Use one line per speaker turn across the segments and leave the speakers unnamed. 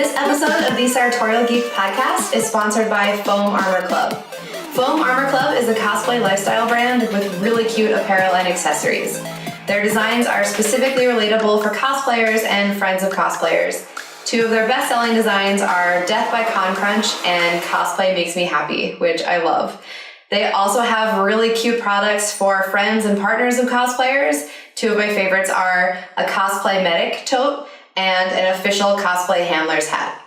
This episode of the Sartorial Geek podcast is sponsored by Foam Armor Club. Foam Armor Club is a cosplay lifestyle brand with really cute apparel and accessories. Their designs are specifically relatable for cosplayers and friends of cosplayers. Two of their best-selling designs are Death by Con Crunch and Cosplay Makes Me Happy, which I love. They also have really cute products for friends and partners of cosplayers. Two of my favorites are a cosplay medic tote and an official cosplay handler's hat.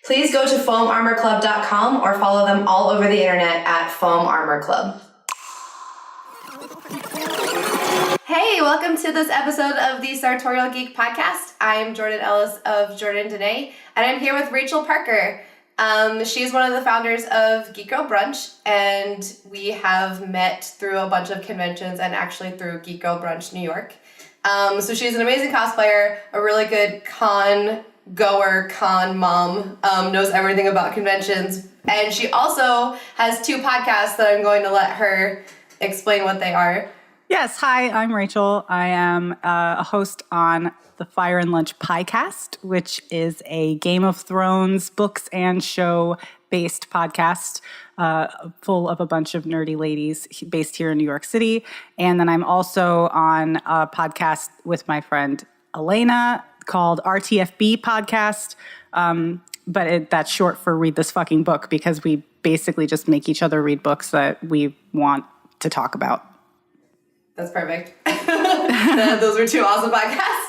Please go to foamarmorclub.com or follow them all over the internet at Foam Armor Club. Hey, welcome to this episode of the Sartorial Geek podcast. I'm Jordan Ellis of Jordan Dene, and I'm here with Rachel Parker. She's one of the founders of Geek Girl Brunch, and we have met through a bunch of conventions and actually through Geek Girl Brunch New York. So she's an amazing cosplayer, a really good con-goer, con mom, knows everything about conventions, and she also has two podcasts that I'm going to let her explain what they are.
Yes, hi, I'm Rachel. I am a host on the Fire and Lunch Piecast, which is a Game of Thrones books and show based podcast full of a bunch of nerdy ladies based here in New York City. And then I'm also on a podcast with my friend Elena called RTFB Podcast. But that's short for Read This Fucking Book, because we basically just make each other read books that we want to talk about.
That's perfect. Those were two awesome podcasts.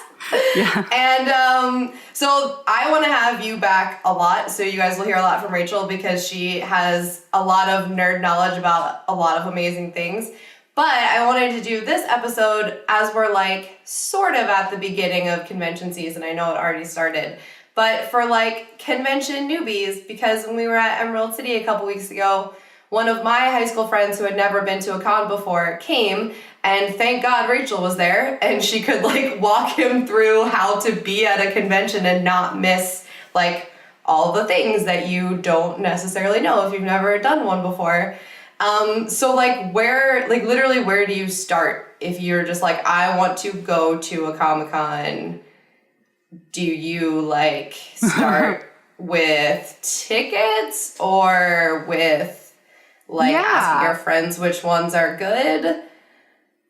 Yeah.
And so I want to have you back a lot, so you guys will hear a lot from Rachel, because she has a lot of nerd knowledge about a lot of amazing things. But I wanted to do this episode as we're like sort of at the beginning of convention season. I know it already started, but for like convention newbies, because when we were at Emerald City a couple weeks ago, one of my high school friends who had never been to a con before came, and thank God Rachel was there, and she could like walk him through how to be at a convention and not miss like all the things that you don't necessarily know if you've never done one before. So like where do you start if you're just like, I want to go to a Comic-Con? Do you like start with tickets or with asking your friends which ones are good?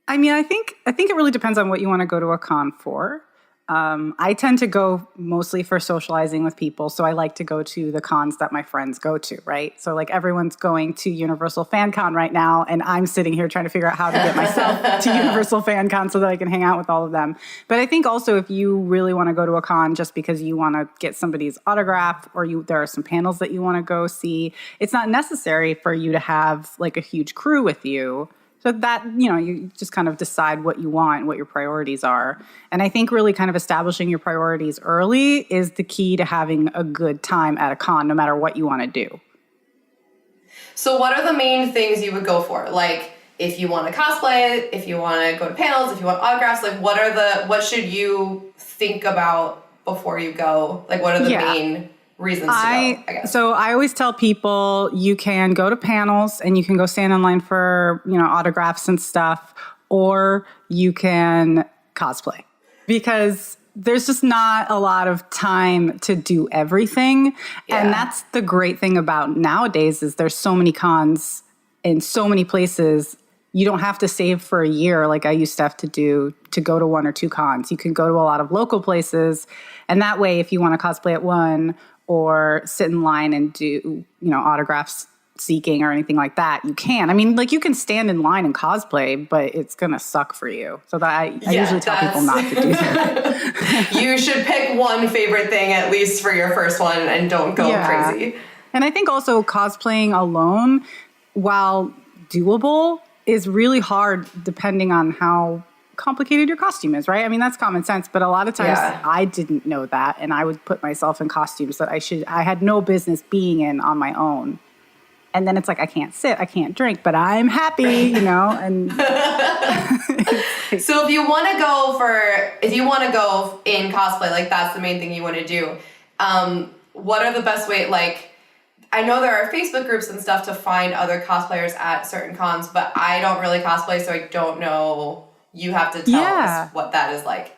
I mean, I think it really depends on what you want to go to a con for. I tend to go mostly for socializing with people, so I like to go to the cons that my friends go to, right? So like everyone's going to Universal Fan Con right now, and I'm sitting here trying to figure out how to get myself to Universal Fan Con so that I can hang out with all of them. But I think also if you really want to go to a con just because you want to get somebody's autograph, or there are some panels that you want to go see, it's not necessary for you to have like a huge crew with you. So that, you just kind of decide what you want, what your priorities are. And I think really kind of establishing your priorities early is the key to having a good time at a con, no matter what you want to do.
So what are the main things you would go for? Like, if you want to cosplay, if you want to go to panels, if you want autographs, like what should you think about before you go? Like, what are the main reasons to go, I guess?
So I always tell people you can go to panels and you can go stand in line for, autographs and stuff, or you can cosplay, because there's just not a lot of time to do everything. Yeah. And that's the great thing about nowadays is there's so many cons in so many places. You don't have to save for a year like I used to have to do to go to one or two cons. You can go to a lot of local places. And that way, if you want to cosplay at one or sit in line and do, autographs seeking or anything like that, you can. I mean, like you can stand in line and cosplay, but it's going to suck for you. So that I usually tell people not to do that.
You should pick one favorite thing at least for your first one and don't go crazy.
And I think also cosplaying alone, while doable, is really hard depending on how complicated your costume is, right? I mean, that's common sense, but a lot of times I didn't know that, and I would put myself in costumes that I had no business being in on my own. And then it's like, I can't sit, I can't drink, but I'm happy, and
so if you want to go in cosplay, like that's the main thing you want to do. What are the best way, like, I know there are Facebook groups and stuff to find other cosplayers at certain cons, but I don't really cosplay, so I don't know. You have to tell us what that is like.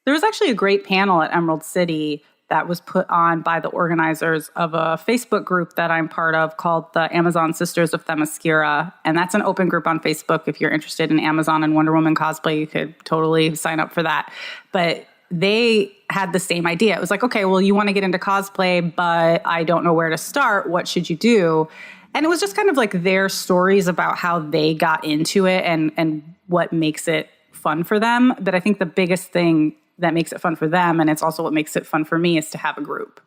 There was actually a great panel at Emerald City that was put on by the organizers of a Facebook group that I'm part of called the Amazon Sisters of Themyscira. And that's an open group on Facebook. If you're interested in Amazon and Wonder Woman cosplay, you could totally sign up for that. But they had the same idea. It was like, okay, well, you want to get into cosplay, but I don't know where to start. What should you do? And it was just kind of like their stories about how they got into it and what makes it fun for them. But I think the biggest thing that makes it fun for them, and it's also what makes it fun for me, is to have a group.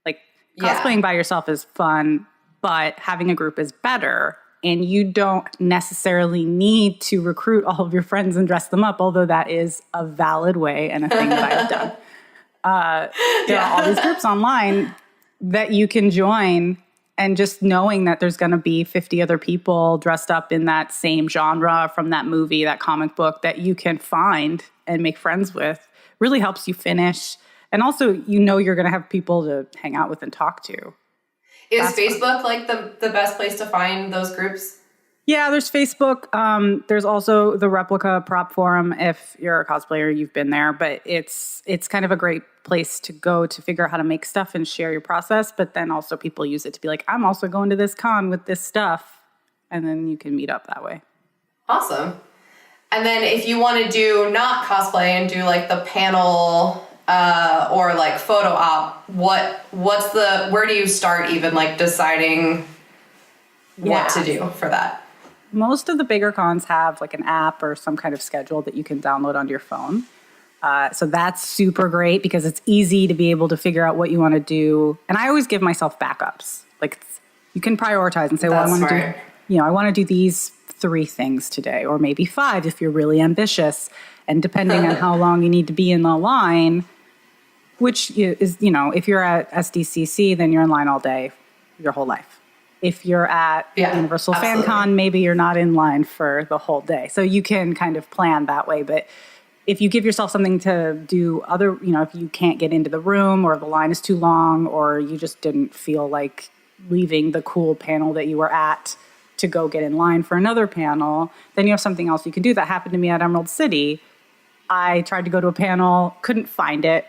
Like cosplaying by yourself is fun, but having a group is better. And you don't necessarily need to recruit all of your friends and dress them up, although that is a valid way and a thing that I've done. There are all these groups online that you can join, and just knowing that there's going to be 50 other people dressed up in that same genre from that movie, that comic book, that you can find and make friends with really helps you finish. And also, you're going to have people to hang out with and talk to.
Is Facebook like the best place to find those groups?
Yeah, there's Facebook. There's also the Replica Prop Forum. If you're a cosplayer, you've been there. But it's kind of a great place to go to figure out how to make stuff and share your process. But then also people use it to be like, I'm also going to this con with this stuff. And then you can meet up that way.
Awesome. And then if you want to do not cosplay and do like the panel or like photo op, where do you start even like deciding what to do for that?
Most of the bigger cons have like an app or some kind of schedule that you can download onto your phone. So that's super great because it's easy to be able to figure out what you want to do. And I always give myself backups. Like you can prioritize and say, well, I want to do, I want to do these 3 things today, or maybe 5 if you're really ambitious. And depending on how long you need to be in the line, which is, if you're at SDCC, then you're in line all day, your whole life. If you're at Universal Fan Con, maybe you're not in line for the whole day. So you can kind of plan that way. But if you give yourself something to do if you can't get into the room or the line is too long or you just didn't feel like leaving the cool panel that you were at to go get in line for another panel, then you have something else you can do. That happened to me at Emerald City. I tried to go to a panel, couldn't find it,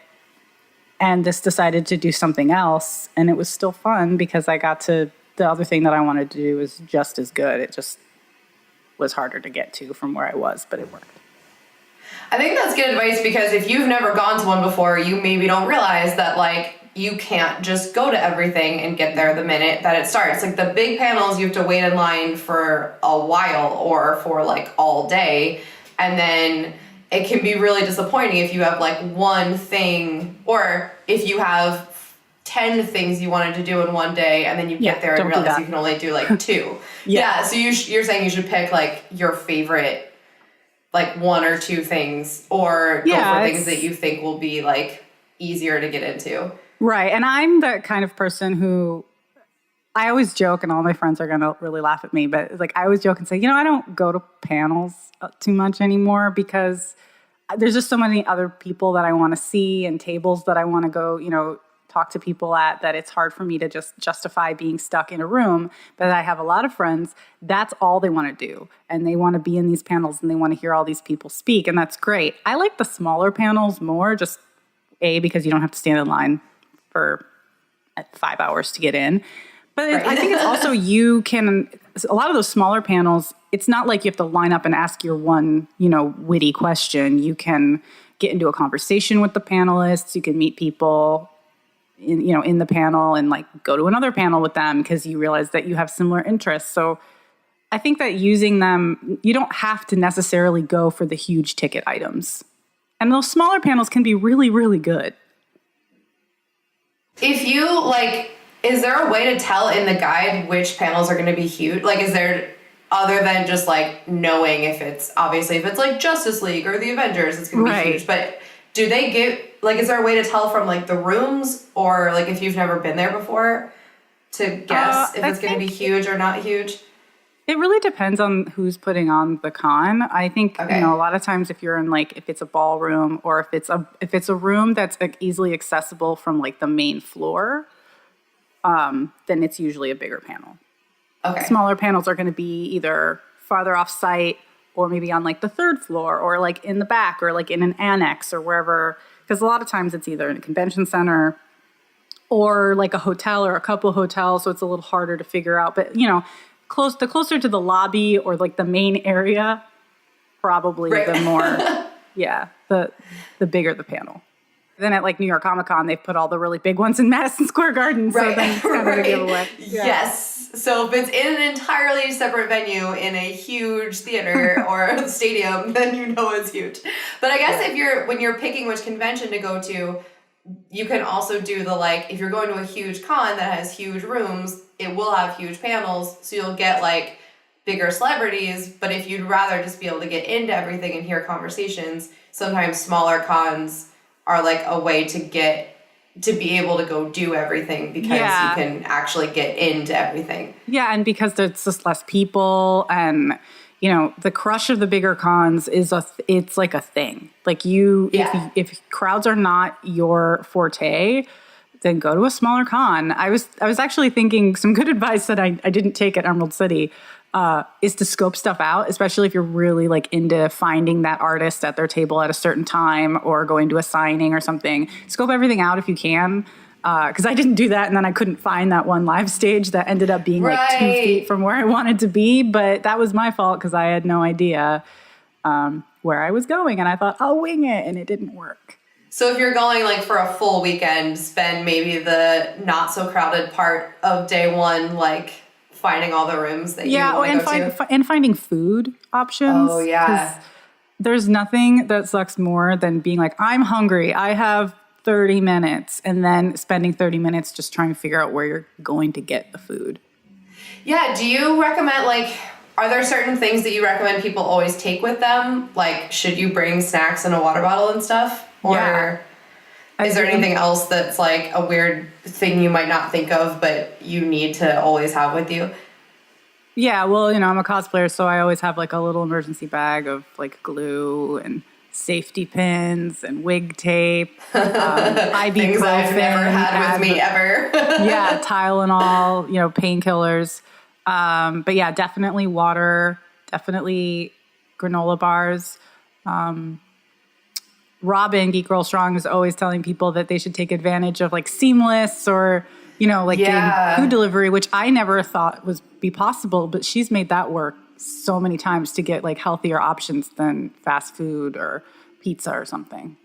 and just decided to do something else. And it was still fun because I got to, the other thing that I wanted to do was just as good. It just was harder to get to from where I was, but it worked.
I think that's good advice because if you've never gone to one before, you maybe don't realize that like you can't just go to everything and get there the minute that it starts. Like the big panels, you have to wait in line for a while or for like all day. And then it can be really disappointing if you have like one thing, or if you have 10 things you wanted to do in one day and then you get there and realize you can only do like 2. So you're saying you should pick like your favorite like 1 or 2 things, or go for things that you think will be like easier to get into.
Right. And I'm the kind of person who, I always joke, and all my friends are going to really laugh at me, but like I always joke and say, I don't go to panels too much anymore because there's just so many other people that I want to see and tables that I want to go, talk to people at, that it's hard for me to just justify being stuck in a room. But I have a lot of friends, that's all they want to do. And they want to be in these panels and they want to hear all these people speak. And that's great. I like the smaller panels more, just because you don't have to stand in line for 5 hours to get in. But I think it's also a lot of those smaller panels, it's not like you have to line up and ask your one, witty question. You can get into a conversation with the panelists. You can meet people in the panel and like go to another panel with them because you realize that you have similar interests. So I think that using them, you don't have to necessarily go for the huge ticket items. And those smaller panels can be really, really good.
If you is there a way to tell in the guide which panels are going to be huge? Like, is there, other than just like knowing if it's like Justice League or the Avengers, it's going to be huge. But do they give, is there a way to tell from like the rooms, or like if you've never been there before, to guess if it's going to be huge or not huge?
It really depends on who's putting on the con. I think, a lot of times if you're in if it's a ballroom, or if it's a room that's easily accessible from like the main floor, then it's usually a bigger panel. Okay. Smaller panels are going to be either farther off site, or maybe on like the 3rd floor, or like in the back, or like in an annex or wherever, because a lot of times it's either in a convention center or like a hotel or a couple hotels, so it's a little harder to figure out. But, you know, the closer to the lobby or like the main area, probably the more, the bigger the panel. Then at like New York Comic Con, they've put all the really big ones in Madison Square Garden. So then it's kind of a giveaway. Yeah.
Yes. So if it's in an entirely separate venue in a huge theater or stadium, then you know it's huge. But I guess when you're picking which convention to go to, you can also do the, like, if you're going to a huge con that has huge rooms, it will have huge panels. So you'll get like bigger celebrities. But if you'd rather just be able to get into everything and hear conversations, sometimes smaller cons are like a way to be able to go do everything because you can actually get into everything. Yeah,
and because there's just less people, and you know, the crush of the bigger cons is it's like a thing. Like if crowds are not your forte, then go to a smaller con. I was actually thinking some good advice that I didn't take at Emerald City. Is to scope stuff out, especially if you're really like into finding that artist at their table at a certain time or going to a signing or something. Scope everything out if you can, because I didn't do that, and then I couldn't find that one live stage that ended up being like 2 feet from where I wanted to be. But that was my fault because I had no idea where I was going, and I thought I'll wing it, and it didn't work.
So if you're going like for a full weekend, spend maybe the not so crowded part of day one like finding all the rooms that you want to go to.
And finding food options.
Oh, yeah.
There's nothing that sucks more than being like, I'm hungry, I have 30 minutes, and then spending 30 minutes just trying to figure out where you're going to get the food.
Yeah, do you recommend, like, are there certain things that you recommend people always take with them? Like, should you bring snacks and a water bottle and stuff? Or is there anything else that's like a weird thing you might not think of, but you need to always have with you?
Yeah, well, you know, I'm a cosplayer, so I always have like a little emergency bag of like glue and safety pins and wig tape, ibuprofen.
Things I've never had with me ever.
Yeah, Tylenol, you know, painkillers. But yeah, definitely water, definitely granola bars. Robin, Geek Girl Strong, is always telling people that they should take advantage of like Seamless or, you know, like getting food delivery, which I never thought was be possible, but she's made that work so many times to get like healthier options than fast food or pizza or something.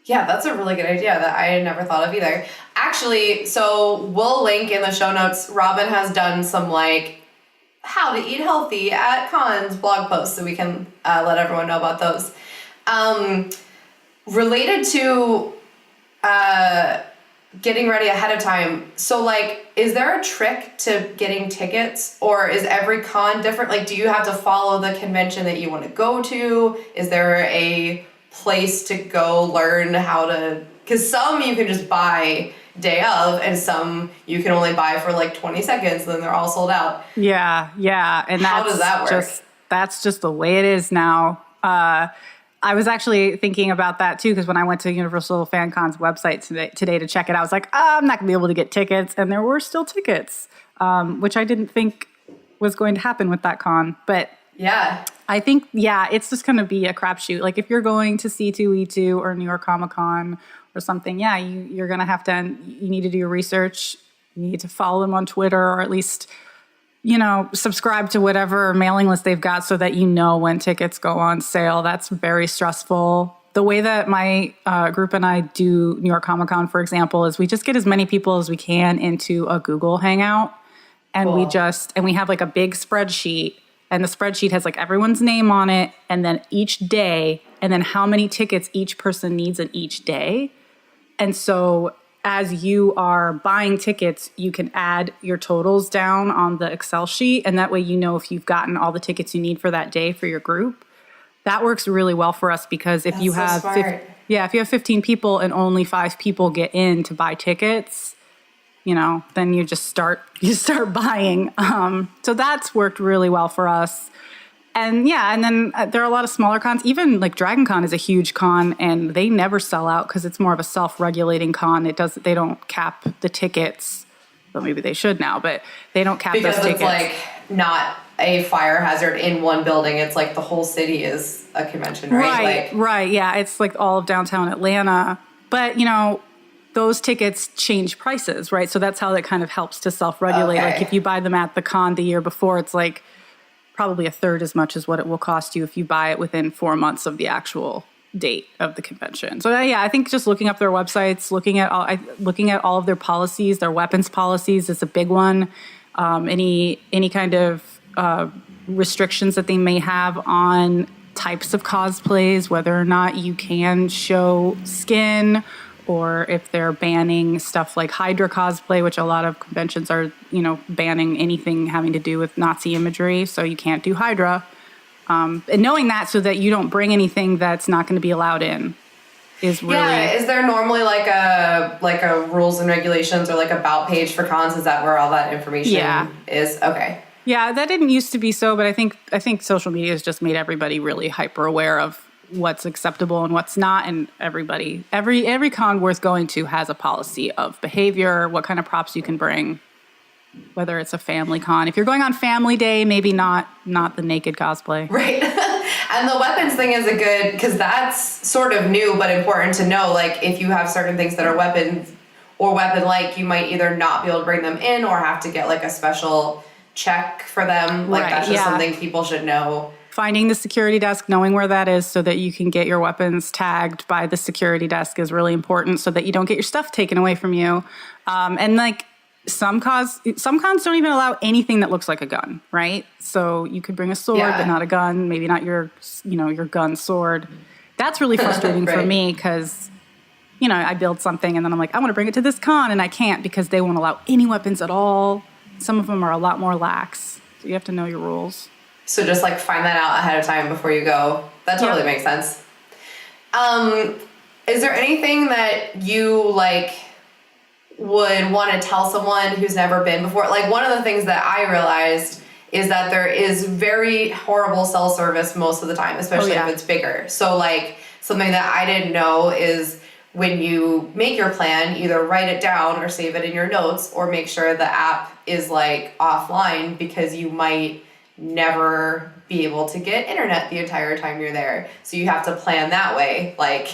Yeah, that's a really good idea that I had never thought of either. Actually, so we'll link in the show notes. Robin has done some like how to eat healthy at cons blog posts, so we can let everyone know about those. Related to getting ready ahead of time, so like, is there a trick to getting tickets, or is every con different? Like, do you have to follow the convention that you want to go to? Is there a place to go learn how to, because some you can just buy day of, and some you can only buy for like 20 seconds, and then they're all sold out.
Yeah. And
how does that work?
That's just the way it is now. I was actually thinking about that too, because when I went to Universal Fan Con's website today to check it, I was like, I'm not gonna be able to get tickets, and there were still tickets, which I didn't think was going to happen with that con. But
yeah,
I think it's just gonna be a crapshoot. Like if you're going to C2E2 or New York Comic Con or something, you're gonna have to. You need to do your research. You need to follow them on Twitter, or at least, you know, subscribe to whatever mailing list they've got so that you know when tickets go on sale. That's very stressful. The way that my group and I do New York Comic Con, for example, is we just get as many people as we can into a Google Hangout. And cool. we have like a big spreadsheet, and the spreadsheet has like everyone's name on it, and then each day, and then how many tickets each person needs in each day. And so as you are buying tickets, you can add your totals down on the Excel sheet, and that way you know if you've gotten all the tickets you need for that day for your group. That works really well for us, because if you have 15 people and only 5 people get in to buy tickets, you know, then you start buying. So that's worked really well for us. And then there are a lot of smaller cons. Even like Dragon Con is a huge con, and they never sell out because it's more of a self-regulating con. They don't cap the tickets. Well, maybe they should now, but they don't cap those tickets.
Because it's like not a fire hazard in one building. It's like the whole city is a convention, right?
Right. Yeah, it's like all of downtown Atlanta. But, those tickets change prices, right? So that's how that kind of helps to self-regulate.
Okay.
Like if you buy them at the con the year before, it's like probably a third as much as what it will cost you if you buy it within 4 months of the actual date of the convention. So yeah, I think just looking up their websites, looking at all of their policies, their weapons policies is a big one. Any kind of restrictions that they may have on types of cosplays, whether or not you can show skin, or if they're banning stuff like Hydra cosplay, which a lot of conventions are, banning anything having to do with Nazi imagery. So you can't do Hydra. And knowing that so that you don't bring anything that's not going to be allowed in is really...
Yeah, is there normally like a rules and regulations or like about page for cons? Is that where all that information is? Okay.
Yeah, that didn't used to be so, but I think social media has just made everybody really hyper aware of what's acceptable and what's not, and every con worth going to has a policy of behavior, what kind of props you can bring, whether it's a family con. If you're going on family day, maybe not the naked cosplay.
Right. And the weapons thing is a good, because that's sort of new but important to know. Like if you have certain things that are weapons or weapon-like, you might either not be able to bring them in or have to get like a special check for them. Like that's just something people should know.
Finding the security desk, knowing where that is so that you can get your weapons tagged by the security desk is really important so that you don't get your stuff taken away from you. And like some cons don't even allow anything that looks like a gun, right? So you could bring a sword, but not a gun, maybe not your gun sword. That's really frustrating for me because, I build something and then I'm like, I want to bring it to this con and I can't because they won't allow any weapons at all. Some of them are a lot more lax. So you have to know your rules.
So just like find that out ahead of time before you go. That totally makes sense. Is there anything that you like would want to tell someone who's never been before? Like one of the things that I realized is that there is very horrible cell service most of the time, especially if it's bigger. So like something that I didn't know is when you make your plan, either write it down or save it in your notes or make sure the app is like offline because you might never be able to get internet the entire time you're there. So you have to plan that way, like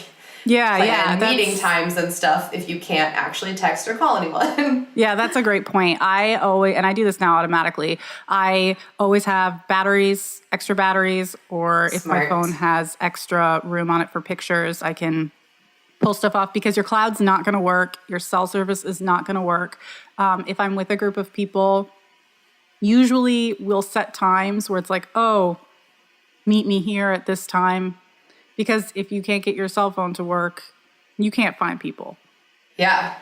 plan meeting times and stuff if you can't actually text or call anyone.
Yeah, that's a great point. I do this now automatically. I always have extra batteries, or if my phone has extra room on it for pictures, I can pull stuff off because your cloud's not going to work. Your cell service is not going to work. If I'm with a group of people, usually we'll set times where it's like, oh, meet me here at this time. Because if you can't get your cell phone to work, you can't find people. Yeah.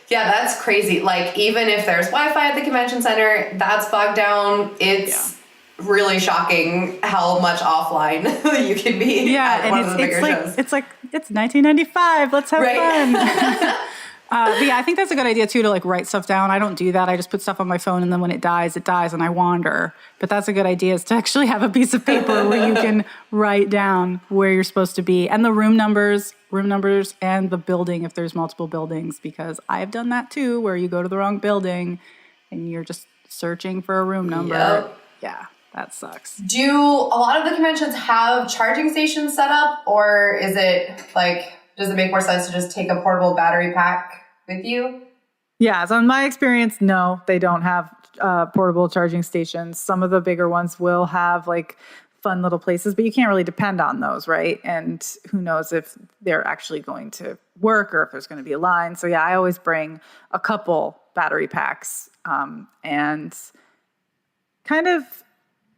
Yeah, that's crazy. Like, even if there's Wi-Fi at the convention center, that's bogged down. It's really shocking how much offline you can be at one of the bigger shows.
It's 1995. Let's have fun. But yeah, I think that's a good idea too, to like write stuff down. I don't do that. I just put stuff on my phone and then when it dies and I wander. But that's a good idea, is to actually have a piece of paper where you can write down where you're supposed to be and the room numbers and the building if there's multiple buildings, because I've done that too, where you go to the wrong building and you're just searching for a room number. Yep. Yeah, that sucks.
Do a lot of the conventions have charging stations set up, or is it like, does it make more sense to just take a portable battery pack with you?
Yeah, so in my experience, no, they don't have portable charging stations. Some of the bigger ones will have like fun little places, but you can't really depend on those, right? And who knows if they're actually going to work or if there's going to be a line. So yeah, I always bring a couple battery packs, and kind of,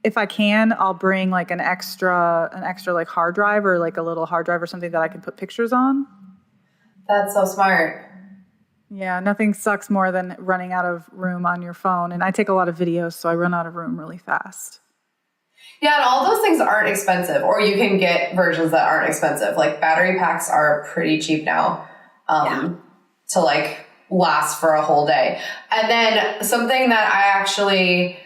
if I can, I'll bring like an extra like hard drive, or like a little hard drive or something that I can put pictures on.
That's so smart.
Yeah, nothing sucks more than running out of room on your phone. And I take a lot of videos, so I run out of room really fast.
Yeah, and all those things aren't expensive, or you can get versions that aren't expensive. Like battery packs are pretty cheap now to like last for a whole day. And then something that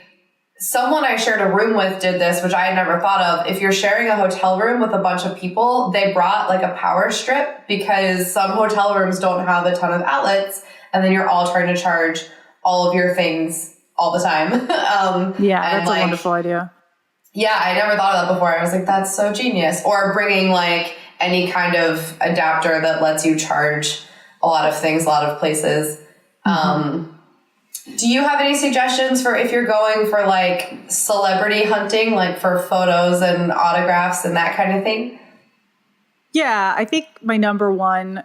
someone I shared a room with did this, which I had never thought of. If you're sharing a hotel room with a bunch of people, they brought like a power strip, because some hotel rooms don't have a ton of outlets, and then you're all trying to charge all of your things all the time.
Yeah,
and
that's a wonderful idea.
Yeah, I never thought of that before. I was like, that's so genius. Or bringing like any kind of adapter that lets you charge a lot of things, a lot of places. Do you have any suggestions for if you're going for like celebrity hunting, like for photos and autographs and that kind of thing?
Yeah, I think my number one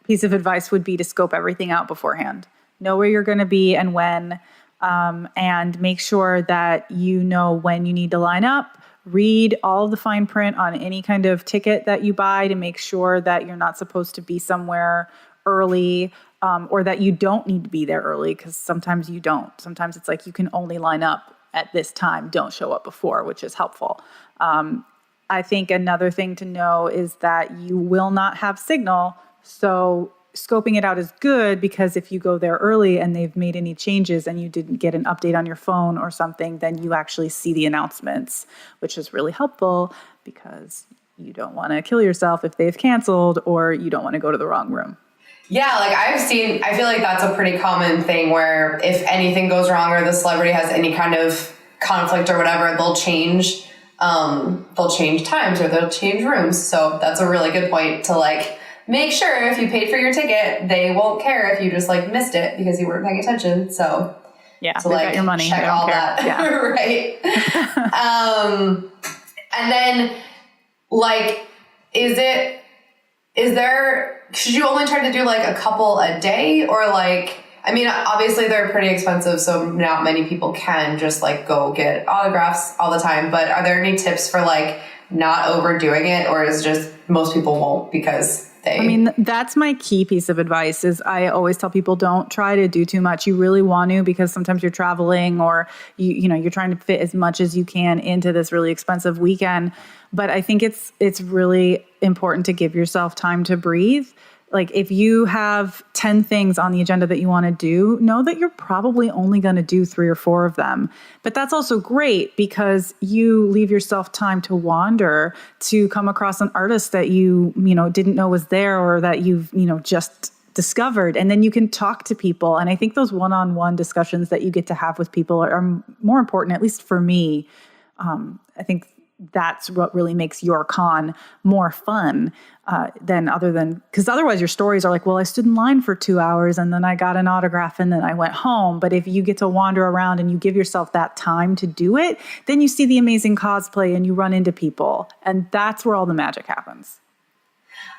piece of advice would be to scope everything out beforehand. Know where you're going to be and when, and make sure that you know when you need to line up. Read all of the fine print on any kind of ticket that you buy to make sure that you're not supposed to be somewhere early, or that you don't need to be there early, because sometimes you don't. Sometimes it's like you can only line up at this time, don't show up before, which is helpful. I think another thing to know is that you will not have signal. So scoping it out is good, because if you go there early and they've made any changes and you didn't get an update on your phone or something, then you actually see the announcements, which is really helpful because you don't want to kill yourself if they've canceled, or you don't want to go to the wrong room.
Yeah, like I feel like that's a pretty common thing where if anything goes wrong or the celebrity has any kind of conflict or whatever, they'll change times or they'll change rooms. So that's a really good point to like make sure if you paid for your ticket, they won't care if you just like missed it because you weren't paying attention. So
yeah,
to like
got your money.
check all that.
Yeah.
Right. And then like, should you only try to do like a couple a day, or like, I mean, obviously they're pretty expensive, so not many people can just like go get autographs all the time, but are there any tips for like not overdoing it, or is just most people won't because they... I
mean, that's my key piece of advice is I always tell people don't try to do too much. You really want to, because sometimes you're traveling or you're trying to fit as much as you can into this really expensive weekend. But I think it's really important to give yourself time to breathe. Like if you have 10 things on the agenda that you want to do, know that you're probably only going to do 3 or 4 of them. But that's also great because you leave yourself time to wander, to come across an artist that you didn't know was there, or that you've, just discovered. And then you can talk to people. And I think those one-on-one discussions that you get to have with people are more important, at least for me. I think that's what really makes your con more fun because otherwise your stories are like, well, I stood in line for 2 hours and then I got an autograph and then I went home. But if you get to wander around and you give yourself that time to do it, then you see the amazing cosplay and you run into people, and that's where all the magic happens.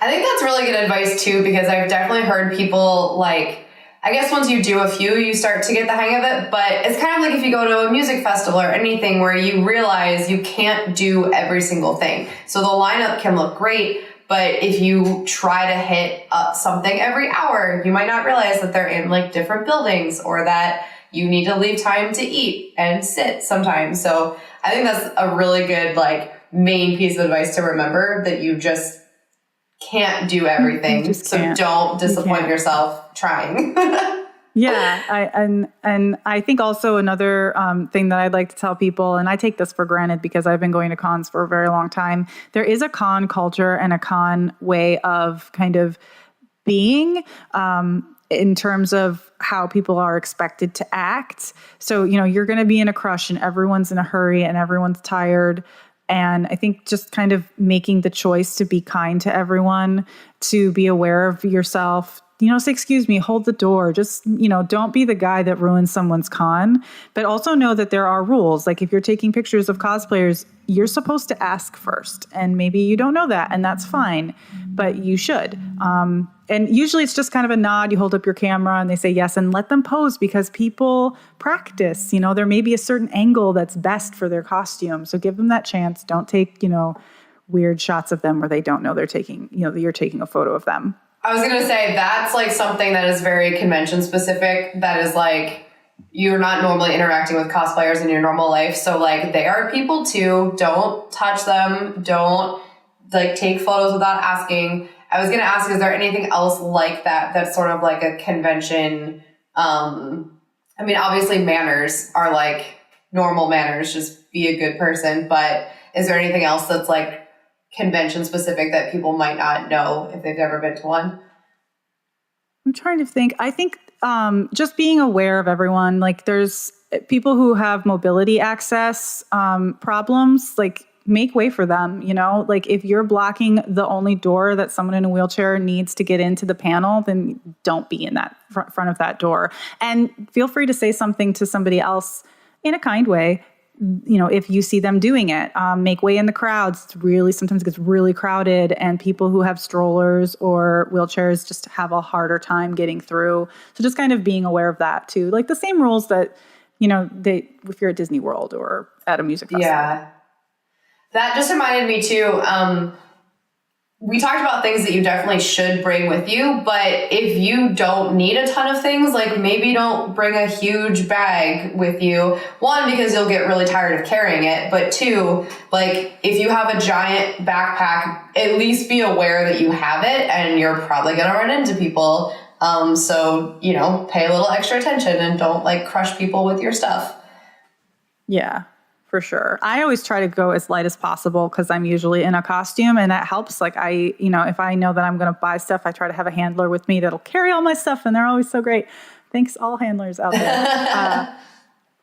I think that's really good advice too, because I've definitely heard people like, I guess once you do a few, you start to get the hang of it, but it's kind of like if you go to a music festival or anything where you realize you can't do every single thing. So the lineup can look great, but if you try to hit up something every hour, you might not realize that they're in like different buildings, or that you need to leave time to eat and sit sometimes. So I think that's a really good like main piece of advice to remember, that you just can't do everything. So don't disappoint yourself trying.
Yeah. I think also another thing that I'd like to tell people, and I take this for granted because I've been going to cons for a very long time, there is a con culture and a con way of kind of being in terms of how people are expected to act. So, you're going to be in a crush and everyone's in a hurry and everyone's tired. And I think just kind of making the choice to be kind to everyone, to be aware of yourself, say, excuse me, hold the door. Just, don't be the guy that ruins someone's con, but also know that there are rules. Like if you're taking pictures of cosplayers, you're supposed to ask first, and maybe you don't know that, and that's fine, but you should. And usually it's just kind of a nod. You hold up your camera and they say yes, and let them pose, because people practice. There may be a certain angle that's best for their costume. So give them that chance. Don't take, weird shots of them where they don't know they're taking, you're taking a photo of them.
I was going to say that's like something that is very convention specific. That is like, you're not normally interacting with cosplayers in your normal life. So like they are people too. Don't touch them. Don't like take photos without asking. I was going to ask, is there anything else like that that's sort of like a convention? I mean, obviously manners are like normal manners, just be a good person. But is there anything else that's like convention specific that people might not know if they've never been to one?
I'm trying to think. I think just being aware of everyone, like there's people who have mobility access problems, like make way for them, you know? Like if you're blocking the only door that someone in a wheelchair needs to get into the panel, then don't be in that front of that door. And feel free to say something to somebody else in a kind way. You know, if you see them doing it, make way in the crowds. Sometimes it gets really crowded, and people who have strollers or wheelchairs just have a harder time getting through. So just kind of being aware of that too. Like the same rules that, you know, if you're at Disney World or at a music festival.
Yeah. That just reminded me too. We talked about things that you definitely should bring with you, but if you don't need a ton of things, like maybe don't bring a huge bag with you. One, because you'll get really tired of carrying it, but two, like if you have a giant backpack, at least be aware that you have it and you're probably going to run into people. So, you know, pay a little extra attention and don't like crush people with your stuff.
Yeah. For sure. I always try to go as light as possible because I'm usually in a costume, and that helps. Like if I know that I'm going to buy stuff, I try to have a handler with me that'll carry all my stuff, and they're always so great. Thanks all handlers out there.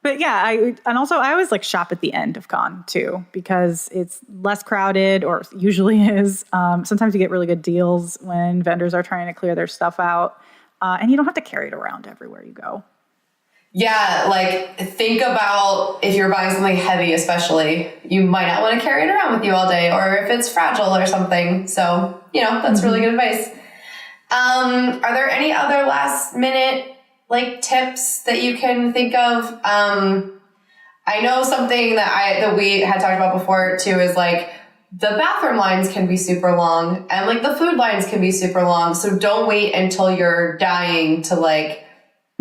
But yeah, I always like shop at the end of con too, because it's less crowded, or usually is. Sometimes you get really good deals when vendors are trying to clear their stuff out, and you don't have to carry it around everywhere you go.
Yeah, like think about if you're buying something heavy, especially, you might not want to carry it around with you all day, or if it's fragile or something. So, you know, that's really good advice. Are there any other last minute like tips that you can think of? I know something that we had talked about before too is like the bathroom lines can be super long and like the food lines can be super long. So don't wait until you're dying to like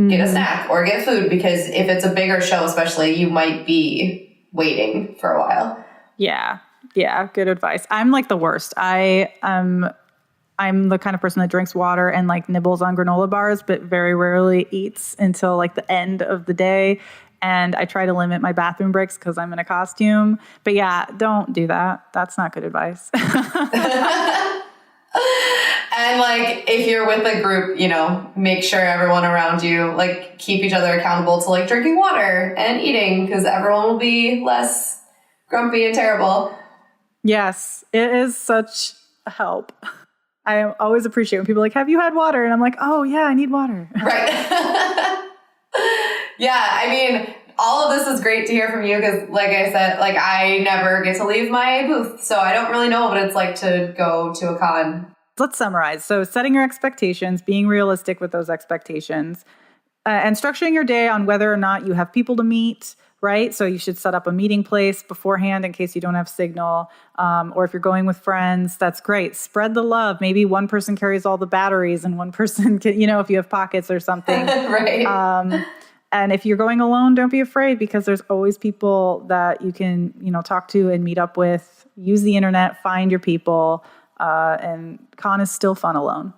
get a snack or get food, because if it's a bigger show, especially, you might be waiting for a while.
Yeah. Yeah. Good advice. I'm like the worst. I'm the kind of person that drinks water and like nibbles on granola bars, but very rarely eats until like the end of the day. And I try to limit my bathroom breaks because I'm in a costume. But yeah, don't do that. That's not good advice.
And like, if you're with a group, you know, make sure everyone around you, like, keep each other accountable to like drinking water and eating, because everyone will be less grumpy and terrible. Yes, it is such a help. I always appreciate when people are like, have you had water? And I'm like, oh yeah, I need water. Right. Yeah, I mean, all of this is great to hear from you because, like I said, like I never get to leave my booth, so I don't really know what it's like to go to a con. Let's summarize. So setting your expectations, being realistic with those expectations, and structuring your day on whether or not you have people to meet, right? So you should set up a meeting place beforehand in case you don't have signal. Or if you're going with friends, that's great. Spread the love. Maybe one person carries all the batteries and one person can, you know, if you have pockets or something. Right. And if you're going alone, don't be afraid, because there's always people that you can, you know, talk to and meet up with. Use the internet, find your people. And con is still fun alone.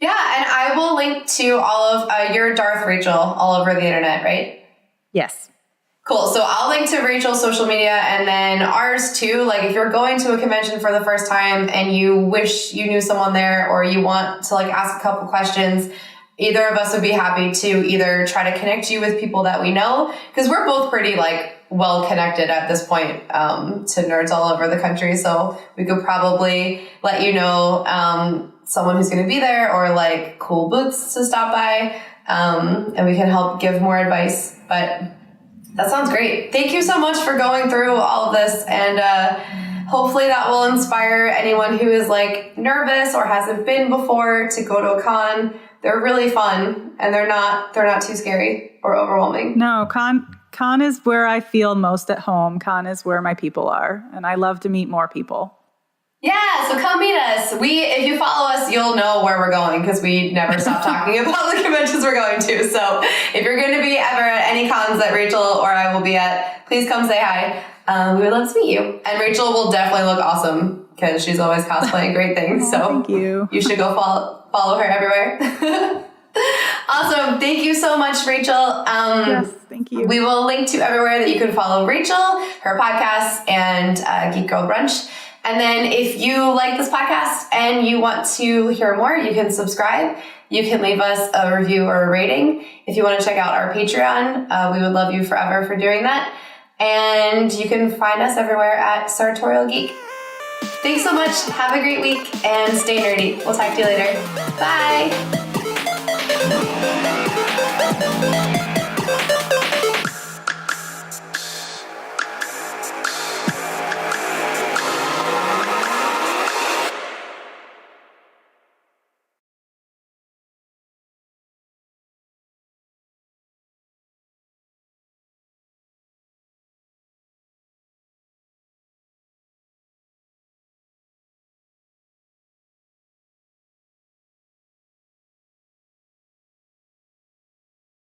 Yeah, and I will link to all of your Darth Rachel all over the internet, right? Yes. Cool. So I'll link to Rachel's social media and then ours too. Like if you're going to a convention for the first time and you wish you knew someone there, or you want to like ask a couple questions, either of us would be happy to either try to connect you with people that we know, because we're both pretty like well connected at this point to nerds all over the country. So we could probably let you know someone who's going to be there, or like cool booths to stop by, and we can help give more advice. But that sounds great. Thank you so much for going through all of this, and hopefully that will inspire anyone who is like nervous or hasn't been before to go to a con. They're really fun, and they're not too scary or overwhelming. No, con is where I feel most at home. Con is where my people are, and I love to meet more people. Yeah, so come meet us. If you follow us, you'll know where we're going, because we never stop talking about the conventions we're going to. So if you're going to be ever at any cons that Rachel or I will be at, please come say hi. We would love to meet you. And Rachel will definitely look awesome, because she's always cosplaying great things. So thank you. You should go follow her everywhere. Awesome. Thank you so much, Rachel.
Yes, thank you.
We will link to everywhere that you can follow Rachel, her podcast, and Geek Girl Brunch. And then if you like this podcast and you want to hear more, you can subscribe. You can leave us a review or a rating. If you want to check out our Patreon, we would love you forever for doing that. And you can find us everywhere at Sartorial Geek. Thanks so much. Have a great week and stay nerdy. We'll talk to you later. Bye.